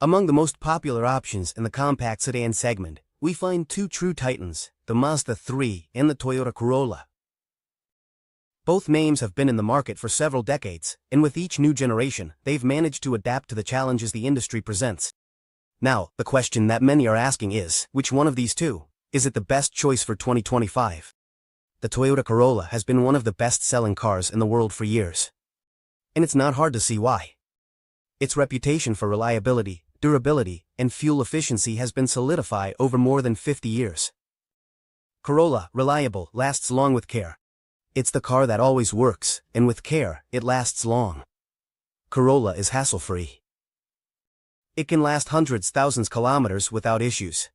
Among the most popular options in the compact sedan segment, we find two true titans, the Mazda 3 and the Toyota Corolla. Both names have been in the market for several decades, and with each new generation, they've managed to adapt to the challenges the industry presents. Now, the question that many are asking is, which one of these two is it the best choice for 2025? The Toyota Corolla has been one of the best-selling cars in the world for years. And it's not hard to see why. Its reputation for reliability, durability, and fuel efficiency has been solidified over more than 50 years. Corolla, reliable, lasts long with care. It's the car that always works, and with care, it lasts long. Corolla is hassle-free. It can last hundreds, thousands kilometers without issues.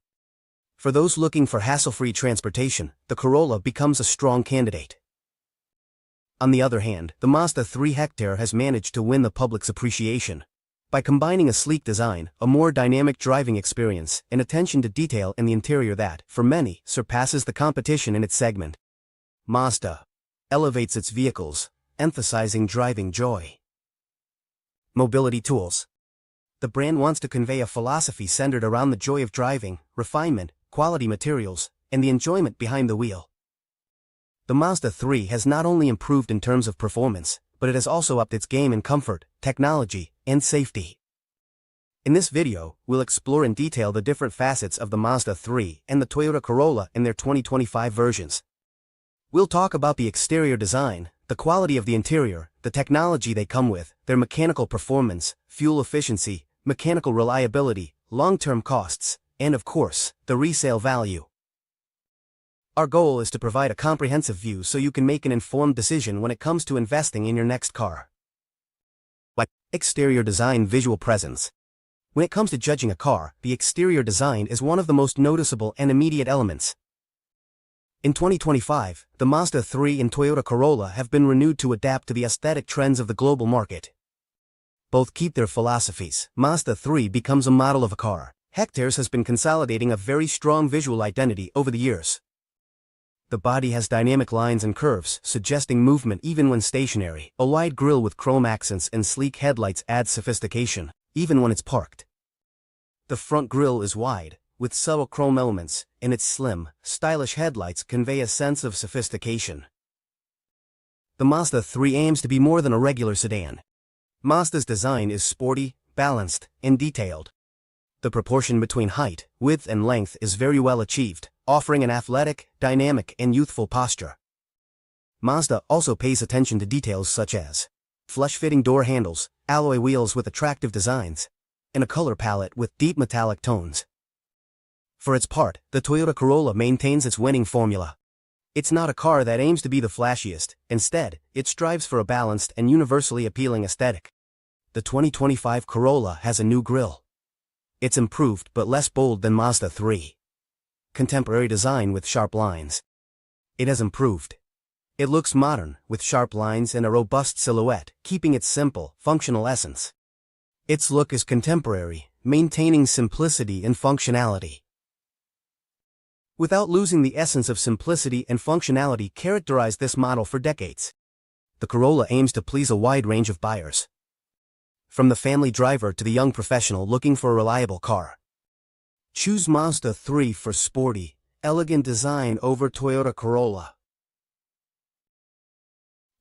For those looking for hassle-free transportation, the Corolla becomes a strong candidate. On the other hand, the Mazda 3 Hectare has managed to win the public's appreciation by combining a sleek design, a more dynamic driving experience, and attention to detail in the interior that, for many, surpasses the competition in its segment. Mazda elevates its vehicles, emphasizing driving joy. Mobility tools. The brand wants to convey a philosophy centered around the joy of driving, refinement, quality materials, and the enjoyment behind the wheel. The Mazda 3 has not only improved in terms of performance, but it has also upped its game in comfort, technology, and safety. In this video, we'll explore in detail the different facets of the Mazda 3 and the Toyota Corolla in their 2025 versions. We'll talk about the exterior design, the quality of the interior, the technology they come with, their mechanical performance, fuel efficiency, mechanical reliability, long-term costs, and of course, the resale value. Our goal is to provide a comprehensive view so you can make an informed decision when it comes to investing in your next car. Exterior design, visual presence. When it comes to judging a car, the exterior design is one of the most noticeable and immediate elements. In 2025, the Mazda 3 and Toyota Corolla have been renewed to adapt to the aesthetic trends of the global market. Both keep their philosophies. Mazda 3 becomes a model of a car. Hectares has been consolidating a very strong visual identity over the years. The body has dynamic lines and curves, suggesting movement even when stationary. A wide grille with chrome accents and sleek headlights adds sophistication, even when it's parked. The front grille is wide, with subtle chrome elements, and its slim, stylish headlights convey a sense of sophistication. The Mazda 3 aims to be more than a regular sedan. Mazda's design is sporty, balanced, and detailed. The proportion between height, width, and length is very well achieved, offering an athletic, dynamic, and youthful posture. Mazda also pays attention to details such as flush-fitting door handles, alloy wheels with attractive designs, and a color palette with deep metallic tones. For its part, the Toyota Corolla maintains its winning formula. It's not a car that aims to be the flashiest, instead, it strives for a balanced and universally appealing aesthetic. The 2025 Corolla has a new grille. It's improved but less bold than Mazda 3. Contemporary design with sharp lines. It has improved. It looks modern, with sharp lines and a robust silhouette, keeping its simple, functional essence. Its look is contemporary, maintaining simplicity and functionality, without losing the essence of simplicity and functionality characterized this model for decades. The Corolla aims to please a wide range of buyers, from the family driver to the young professional looking for a reliable car. Choose Mazda 3 for sporty, elegant design over Toyota Corolla.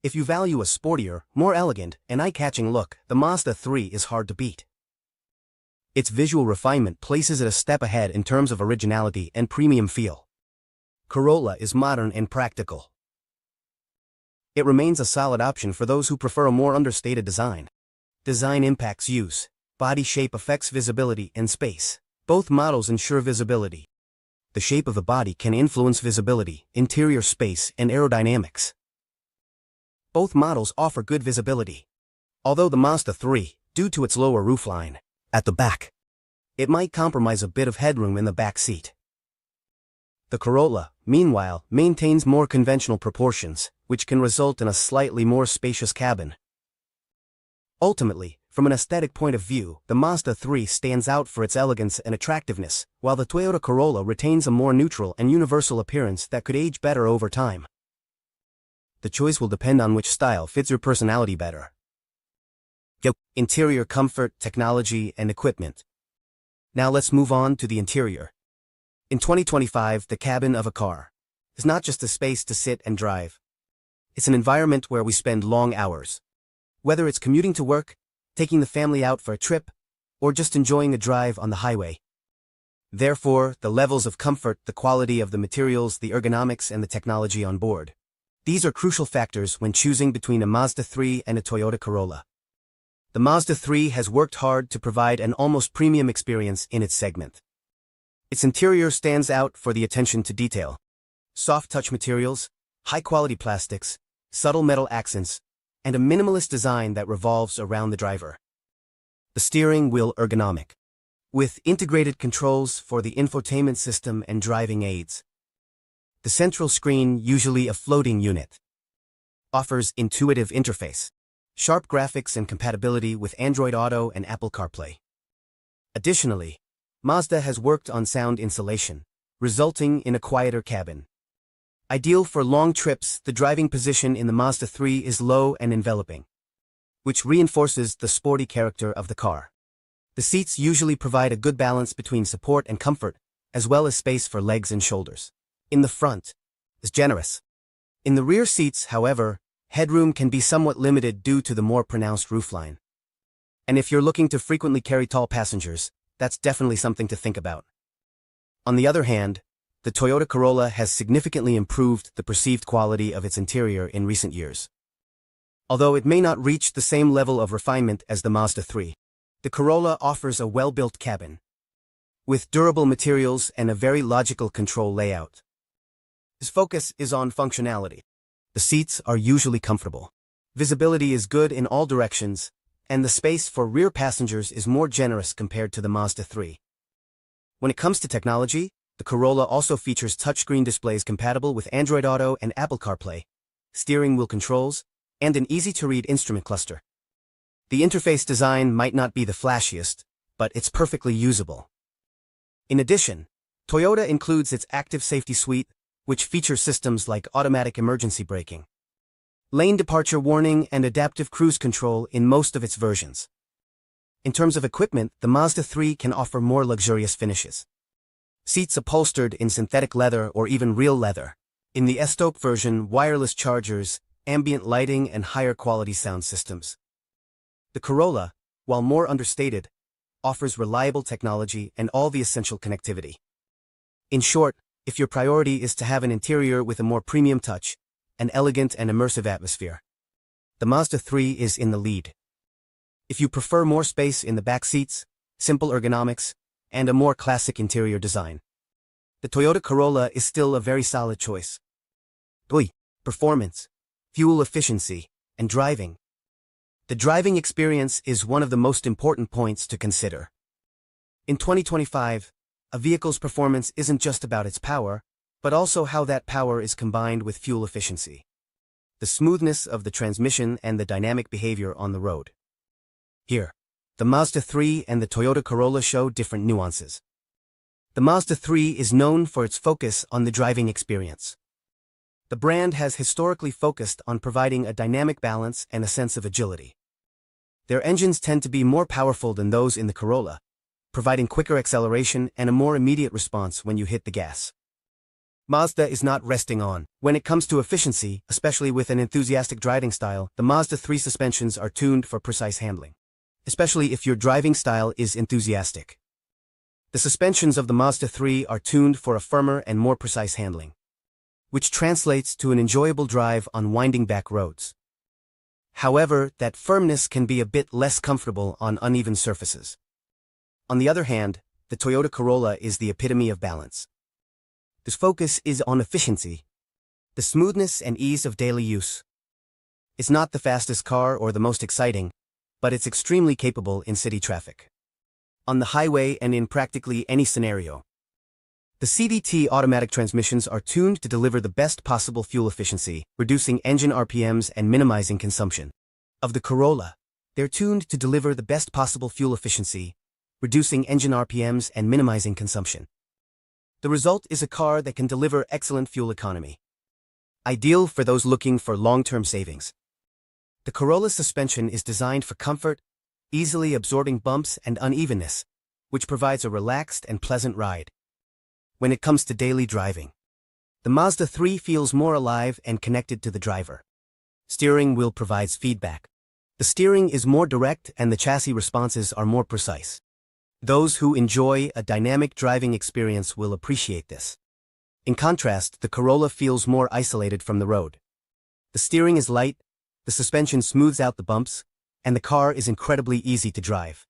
If you value a sportier, more elegant, and eye-catching look, the Mazda 3 is hard to beat. Its visual refinement places it a step ahead in terms of originality and premium feel. Corolla is modern and practical. It remains a solid option for those who prefer a more understated design. Design impacts use. Body shape affects visibility and space. Both models ensure visibility. The shape of the body can influence visibility, interior space, and aerodynamics. Both models offer good visibility. Although the Mazda 3, due to its lower roofline at the back, it might compromise a bit of headroom in the back seat. The Corolla, meanwhile, maintains more conventional proportions, which can result in a slightly more spacious cabin. Ultimately, from an aesthetic point of view, the Mazda 3 stands out for its elegance and attractiveness, while the Toyota Corolla retains a more neutral and universal appearance that could age better over time. The choice will depend on which style fits your personality better. Interior comfort, technology, and equipment. Now let's move on to the interior. In 2025, the cabin of a car is not just a space to sit and drive. It's an environment where we spend long hours. Whether it's commuting to work, taking the family out for a trip, or just enjoying a drive on the highway. Therefore, the levels of comfort, the quality of the materials, the ergonomics, and the technology on board. These are crucial factors when choosing between a Mazda 3 and a Toyota Corolla. The Mazda 3 has worked hard to provide an almost premium experience in its segment. Its interior stands out for the attention to detail. Soft touch materials, high-quality plastics, subtle metal accents, and a minimalist design that revolves around the driver. The steering wheel ergonomic, with integrated controls for the infotainment system and driving aids. The central screen, usually a floating unit, offers intuitive interface, sharp graphics and compatibility with Android Auto and Apple CarPlay. Additionally, Mazda has worked on sound insulation, resulting in a quieter cabin. Ideal for long trips, the driving position in the Mazda 3 is low and enveloping, which reinforces the sporty character of the car. The seats usually provide a good balance between support and comfort, as well as space for legs and shoulders. In the front is generous. In the rear seats, however, headroom can be somewhat limited due to the more pronounced roofline. And if you're looking to frequently carry tall passengers, that's definitely something to think about. On the other hand, the Toyota Corolla has significantly improved the perceived quality of its interior in recent years. Although it may not reach the same level of refinement as the Mazda 3, the Corolla offers a well-built cabin with durable materials and a very logical control layout. Its focus is on functionality. The seats are usually comfortable. Visibility is good in all directions, and the space for rear passengers is more generous compared to the Mazda 3. When it comes to technology, the Corolla also features touchscreen displays compatible with Android Auto and Apple CarPlay, steering wheel controls, and an easy-to-read instrument cluster. The interface design might not be the flashiest, but it's perfectly usable. In addition, Toyota includes its Active Safety Suite, which features systems like automatic emergency braking, lane departure warning, and adaptive cruise control in most of its versions. In terms of equipment, the Mazda 3 can offer more luxurious finishes. Seats upholstered in synthetic leather or even real leather. In the S-Top version, wireless chargers, ambient lighting, and higher quality sound systems. The Corolla, while more understated, offers reliable technology and all the essential connectivity. In short, if your priority is to have an interior with a more premium touch, an elegant and immersive atmosphere, the Mazda 3 is in the lead. If you prefer more space in the back seats, simple ergonomics, and a more classic interior design, the Toyota Corolla is still a very solid choice. Performance, fuel efficiency, and driving. The driving experience is one of the most important points to consider. In 2025, a vehicle's performance isn't just about its power, but also how that power is combined with fuel efficiency, the smoothness of the transmission, and the dynamic behavior on the road. Here, the Mazda 3 and the Toyota Corolla show different nuances. The Mazda 3 is known for its focus on the driving experience. The brand has historically focused on providing a dynamic balance and a sense of agility. Their engines tend to be more powerful than those in the Corolla, providing quicker acceleration and a more immediate response when you hit the gas. Mazda is not resting on. When it comes to efficiency, especially with an enthusiastic driving style, the Mazda 3 suspensions are tuned for precise handling, especially if your driving style is enthusiastic. The suspensions of the Mazda 3 are tuned for a firmer and more precise handling, which translates to an enjoyable drive on winding back roads. However, that firmness can be a bit less comfortable on uneven surfaces. On the other hand, the Toyota Corolla is the epitome of balance. This focus is on efficiency, the smoothness and ease of daily use. It's not the fastest car or the most exciting, but it's extremely capable in city traffic, on the highway, and in practically any scenario. The CVT automatic transmissions are tuned to deliver the best possible fuel efficiency, reducing engine RPMs and minimizing consumption. Of the Corolla, they're tuned to deliver the best possible fuel efficiency, reducing engine RPMs and minimizing consumption. The result is a car that can deliver excellent fuel economy, ideal for those looking for long-term savings. The Corolla suspension is designed for comfort, easily absorbing bumps and unevenness, which provides a relaxed and pleasant ride. When it comes to daily driving, the Mazda 3 feels more alive and connected to the driver. Steering wheel provides feedback. The steering is more direct and the chassis responses are more precise. Those who enjoy a dynamic driving experience will appreciate this. In contrast, the Corolla feels more isolated from the road. The steering is light, the suspension smooths out the bumps, and the car is incredibly easy to drive.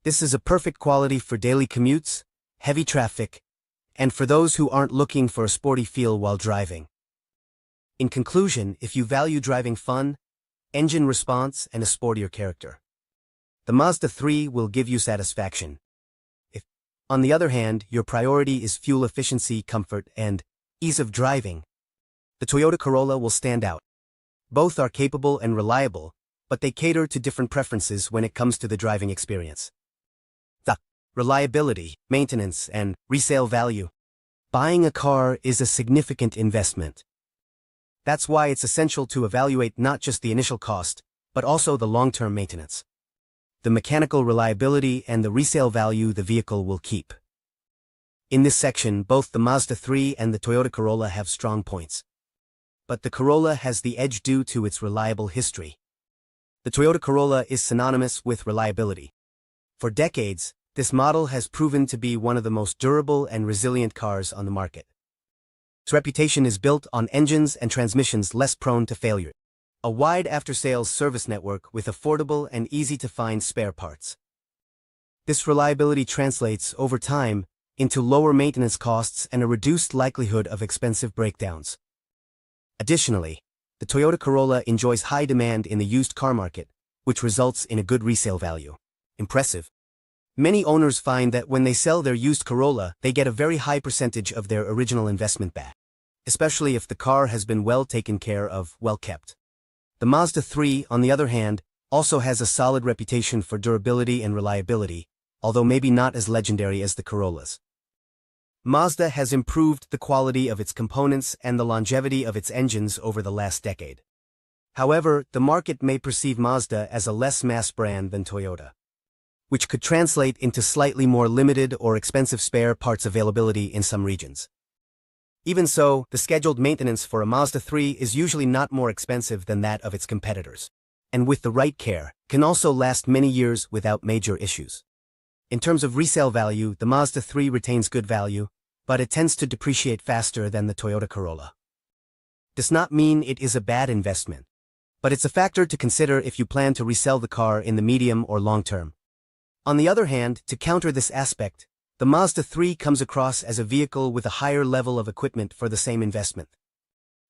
This is a perfect quality for daily commutes, heavy traffic, and for those who aren't looking for a sporty feel while driving. In conclusion, if you value driving fun, engine response, and a sportier character, the Mazda 3 will give you satisfaction. If, on the other hand, your priority is fuel efficiency, comfort, and ease of driving, the Toyota Corolla will stand out. Both are capable and reliable, but they cater to different preferences when it comes to the driving experience. The reliability, maintenance, and resale value. Buying a car is a significant investment. That's why it's essential to evaluate not just the initial cost, but also the long-term maintenance, the mechanical reliability, and the resale value the vehicle will keep. In this section, both the Mazda 3 and the Toyota Corolla have strong points. But the Corolla has the edge due to its reliable history. The Toyota Corolla is synonymous with reliability. For decades, this model has proven to be one of the most durable and resilient cars on the market. Its reputation is built on engines and transmissions less prone to failure. A wide after-sales service network with affordable and easy-to-find spare parts. This reliability translates, over time, into lower maintenance costs and a reduced likelihood of expensive breakdowns. Additionally, the Toyota Corolla enjoys high demand in the used car market, which results in a good resale value. Impressive. Many owners find that when they sell their used Corolla, they get a very high percentage of their original investment back, especially if the car has been well taken care of, well kept. The Mazda 3, on the other hand, also has a solid reputation for durability and reliability, although maybe not as legendary as the Corollas. Mazda has improved the quality of its components and the longevity of its engines over the last decade. However, the market may perceive Mazda as a less mass brand than Toyota, which could translate into slightly more limited or expensive spare parts availability in some regions. Even so, the scheduled maintenance for a Mazda 3 is usually not more expensive than that of its competitors, and with the right care, can also last many years without major issues. In terms of resale value, the Mazda 3 retains good value, but it tends to depreciate faster than the Toyota Corolla. Does not mean it is a bad investment, but it's a factor to consider if you plan to resell the car in the medium or long term. On the other hand, to counter this aspect, the Mazda 3 comes across as a vehicle with a higher level of equipment for the same investment.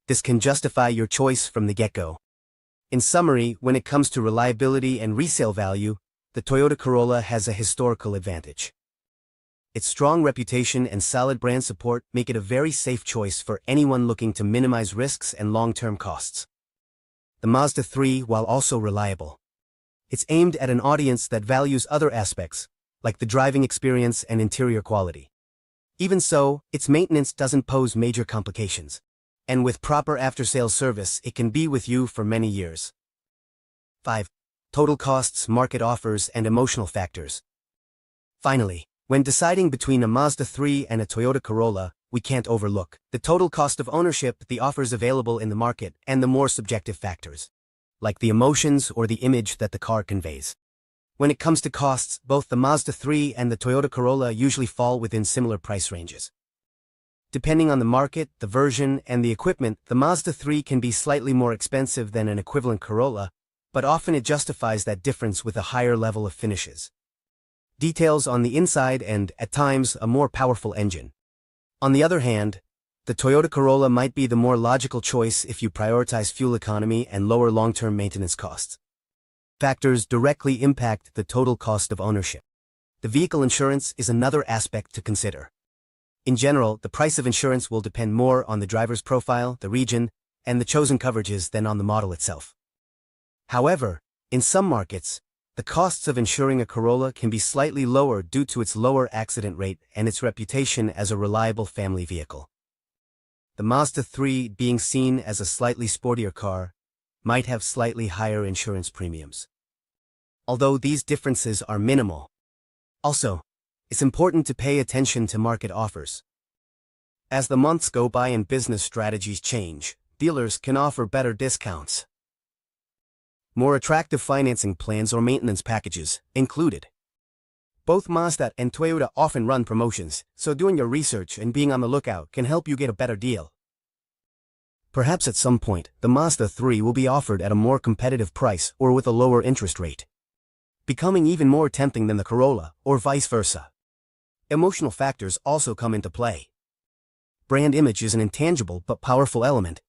This can justify your choice from the get-go. In summary, when it comes to reliability and resale value, the Toyota Corolla has a historical advantage. Its strong reputation and solid brand support make it a very safe choice for anyone looking to minimize risks and long-term costs. The Mazda 3, while also reliable, it's aimed at an audience that values other aspects, like the driving experience and interior quality. Even so, its maintenance doesn't pose major complications, and with proper after-sales service, it can be with you for many years. 5. Total costs, market offers, and emotional factors. Finally, when deciding between a Mazda 3 and a Toyota Corolla, we can't overlook the total cost of ownership, the offers available in the market, and the more subjective factors, like the emotions or the image that the car conveys. When it comes to costs, both the Mazda 3 and the Toyota Corolla usually fall within similar price ranges. Depending on the market, the version, and the equipment, the Mazda 3 can be slightly more expensive than an equivalent Corolla, but often it justifies that difference with a higher level of finishes, details on the inside, and, at times, a more powerful engine. On the other hand, the Toyota Corolla might be the more logical choice if you prioritize fuel economy and lower long-term maintenance costs. Factors directly impact the total cost of ownership. The vehicle insurance is another aspect to consider. In general, the price of insurance will depend more on the driver's profile, the region, and the chosen coverages than on the model itself. However, in some markets, the costs of insuring a Corolla can be slightly lower due to its lower accident rate and its reputation as a reliable family vehicle. The Mazda 3, being seen as a slightly sportier car, might have slightly higher insurance premiums, although these differences are minimal. Also, it's important to pay attention to market offers. As the months go by and business strategies change, dealers can offer better discounts, more attractive financing plans or maintenance packages included. Both Mazda and Toyota often run promotions, so doing your research and being on the lookout can help you get a better deal. Perhaps at some point, the Mazda 3 will be offered at a more competitive price or with a lower interest rate, becoming even more tempting than the Corolla, or vice versa. Emotional factors also come into play. Brand image is an intangible but powerful element.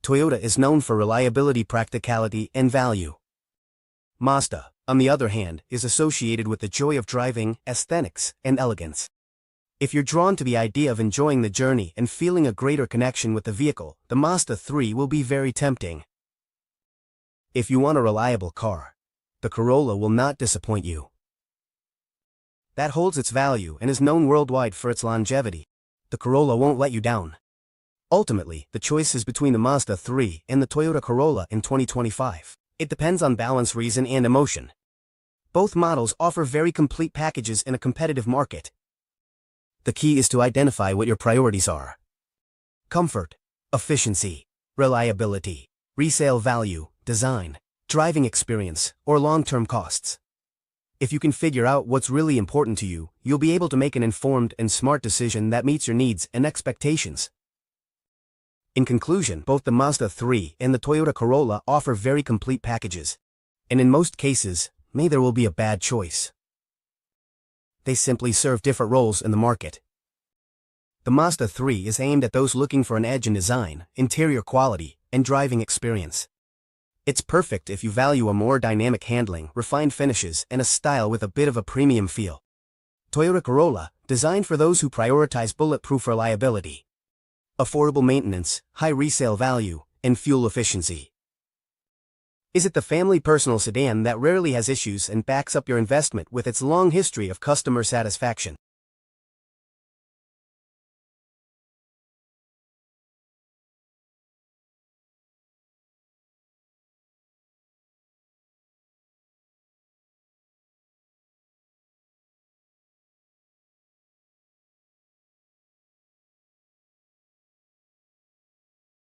Toyota is known for reliability, practicality, and value. Mazda, on the other hand, is associated with the joy of driving, aesthetics, and elegance. If you're drawn to the idea of enjoying the journey and feeling a greater connection with the vehicle, the Mazda 3 will be very tempting. If you want a reliable car, the Corolla will not disappoint you. That holds its value and is known worldwide for its longevity. The Corolla won't let you down. Ultimately, the choice is between the Mazda 3 and the Toyota Corolla in 2025. It depends on balance, reason, and emotion. Both models offer very complete packages in a competitive market. The key is to identify what your priorities are. Comfort, efficiency, reliability, resale value, design, driving experience, or long-term costs. If you can figure out what's really important to you, you'll be able to make an informed and smart decision that meets your needs and expectations. In conclusion, both the Mazda 3 and the Toyota Corolla offer very complete packages, and in most cases, there will be a bad choice. They simply serve different roles in the market. The Mazda 3 is aimed at those looking for an edge in design, interior quality, and driving experience. It's perfect if you value a more dynamic handling, refined finishes, and a style with a bit of a premium feel. Toyota Corolla, designed for those who prioritize bulletproof reliability, affordable maintenance, high resale value, and fuel efficiency. Is it the family personal sedan that rarely has issues and backs up your investment with its long history of customer satisfaction?